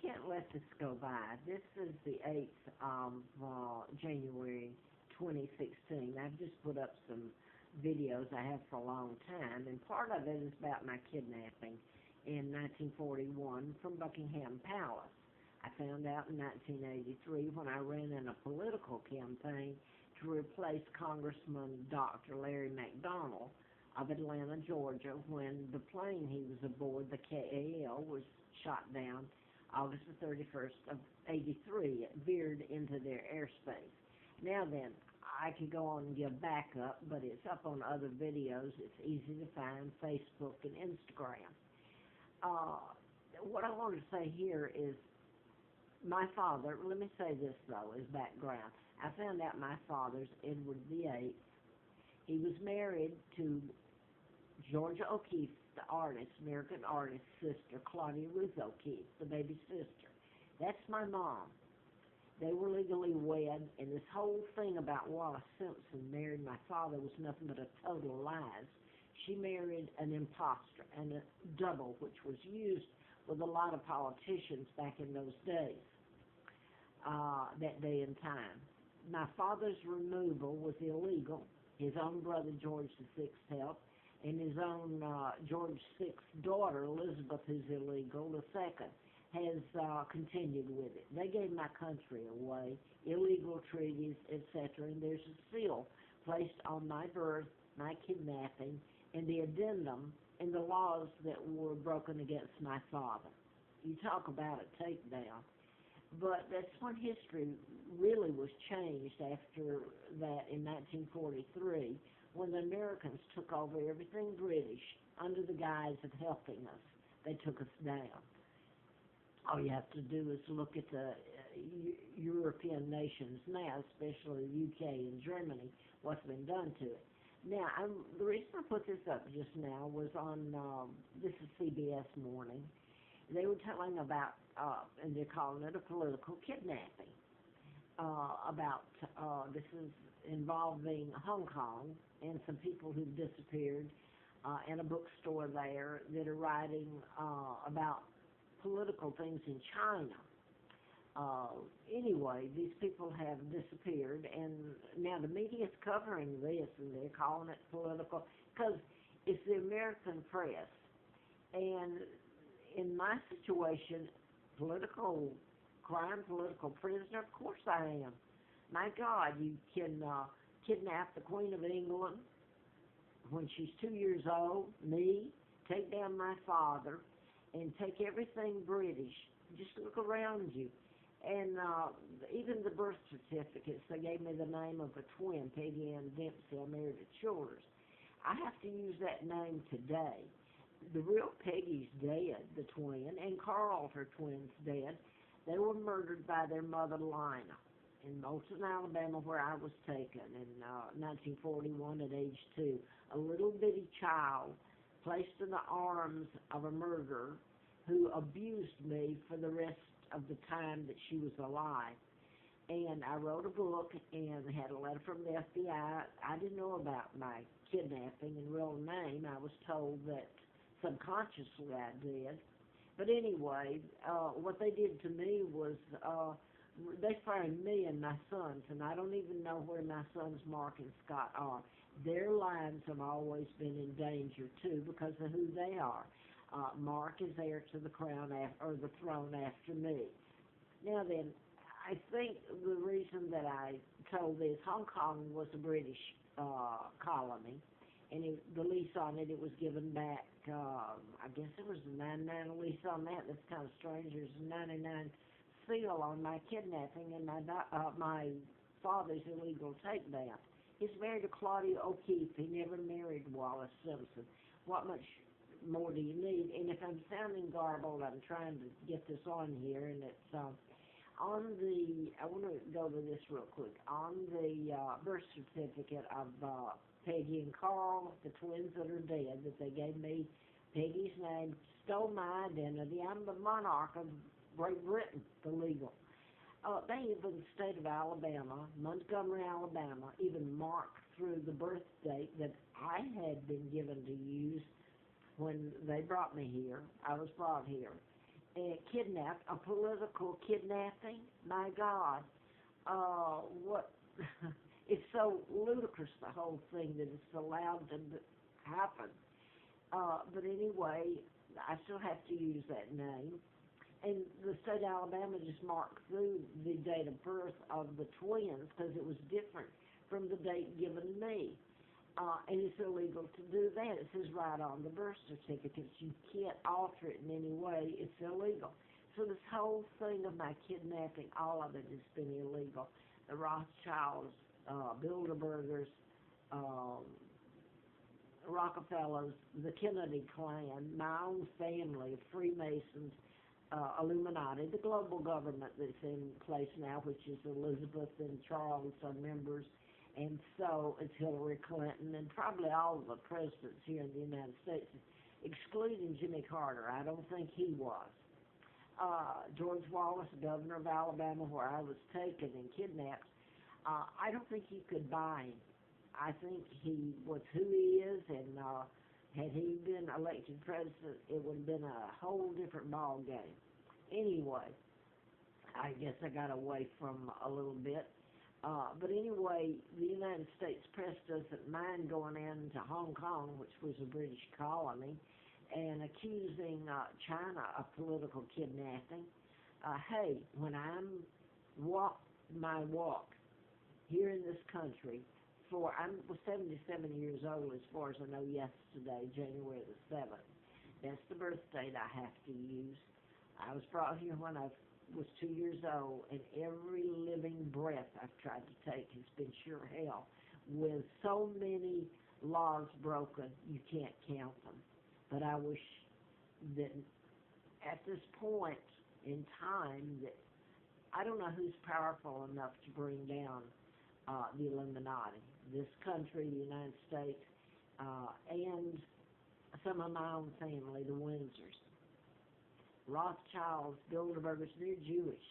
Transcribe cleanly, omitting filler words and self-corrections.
can't let this go by. This is the 8th of January 2016. I've just put up some videos I have for a long time, and part of it is about my kidnapping in 1941 from Buckingham Palace. I found out in 1983 when I ran in a political campaign to replace Congressman Dr. Larry McDonald of Atlanta, Georgia, when the plane he was aboard, the KAL, was shot down August the 31st of 83. It veered into their airspace. Now then, I could go on and give backup, but it's up on other videos. It's easy to find, Facebook and Instagram. What I want to say here is my father, let me say this though, as background. I found out my father's Edward VIII. He was married to Georgia O'Keeffe, the artist, American artist, sister, Claudia Ruth O'Keeffe, the baby sister. That's my mom. They were legally wed, and this whole thing about Wallace Simpson marrying my father was nothing but a total lies. She married an imposter and a double, which was used with a lot of politicians back in those days, that day and time. My father's removal was illegal. His own brother, George VI, helped, and his own George VI's daughter, Elizabeth, who's illegal, the second, has continued with it. They gave my country away, illegal treaties, etc., and there's a seal placed on my birth, my kidnapping, and the addendum and the laws that were broken against my father. You talk about a takedown. But that's when history really was changed after that in 1943, when the Americans took over everything British under the guise of helping us. They took us down. All you have to do is look at the European nations now, especially the UK and Germany, what's been done to it. Now, the reason I put this up just now was on, this is CBS Morning. They were telling about, and they're calling it a political kidnapping, this is involving Hong Kong and some people who've disappeared in a bookstore there that are writing about political things in China. Anyway, these people have disappeared, and now the media is covering this, and they're calling it political, because it's the American press. And in my situation, political crime, political prisoner, of course I am. My God, you can kidnap the Queen of England when she's 2 years old, me, take down my father, and take everything British. Just look around you. And even the birth certificates, they gave me the name of a twin, Peggy Ann Dempsey. I married a Childers. I have to use that name today. The real Peggy's dead, the twin, and Carl, her twin's dead. They were murdered by their mother, Lina, in Moulton, Alabama, where I was taken in 1941 at age 2. A little bitty child placed in the arms of a murderer who abused me for the rest of the time that she was alive. And I wrote a book and had a letter from the FBI. I didn't know about my kidnapping and real name. I was told that subconsciously I did. But anyway, what they did to me was they framed me and my sons, and I don't even know where my sons Mark and Scott are. Their lives have always been in danger too because of who they are. Mark is heir to the crown or the throne after me. Now then, I think the reason that I told this, Hong Kong was a British colony, and the lease on it was given back, I guess it was a 99 lease on that. That's kind of strange. There's a 99 seal on my kidnapping and my father's illegal takedown. He's married to Claudia O'Keeffe. He never married Wallace Simpson. What much more do you need? And if I'm sounding garbled, I'm trying to get this on here, and it's on the, I want to go to this real quick, on the birth certificate of Peggy and Carl, the twins that are dead, that they gave me Peggy's name, stole my identity. I'm the monarch of Great Britain, the legal. They even, the state of Alabama, Montgomery, Alabama, even marked through the birth date that I had been given to use when they brought me here. I was brought here. kidnapped, a political kidnapping. My God, what? It's so ludicrous, the whole thing, that it's allowed to happen. But anyway, I still have to use that name. And the state of Alabama just marked through the date of birth of the twins because it was different from the date given me. And it's illegal to do that. It says right on the birth certificates. You can't alter it in any way. It's illegal. So this whole thing of my kidnapping, all of it has been illegal. The Rothschilds, Bilderbergers, Rockefellers, the Kennedy clan, my own family, Freemasons, Illuminati, the global government that's in place now, which is Elizabeth and Charles are members, and so it's Hillary Clinton and probably all the presidents here in the United States, excluding Jimmy Carter. I don't think he was. George Wallace, governor of Alabama, where I was taken and kidnapped, I don't think you could buy him. I think he was who he is, and had he been elected president, it would have been a whole different ball game. Anyway, I guess I got away from a little bit. But anyway, the United States press doesn't mind going into Hong Kong, which was a British colony, and accusing China of political kidnapping. Hey, when I'm my walk here in this country, I was 77 years old as far as I know yesterday, January the 7th. That's the birth date I have to use. I was brought here when I was 2 years old, and every living breath I've tried to take has been sure hell. With so many laws broken, you can't count them. But I wish that at this point in time that I don't know who's powerful enough to bring down the Illuminati, this country, the United States, and some of my own family, the Windsors. Rothschilds, Bilderbergers, they're Jewish.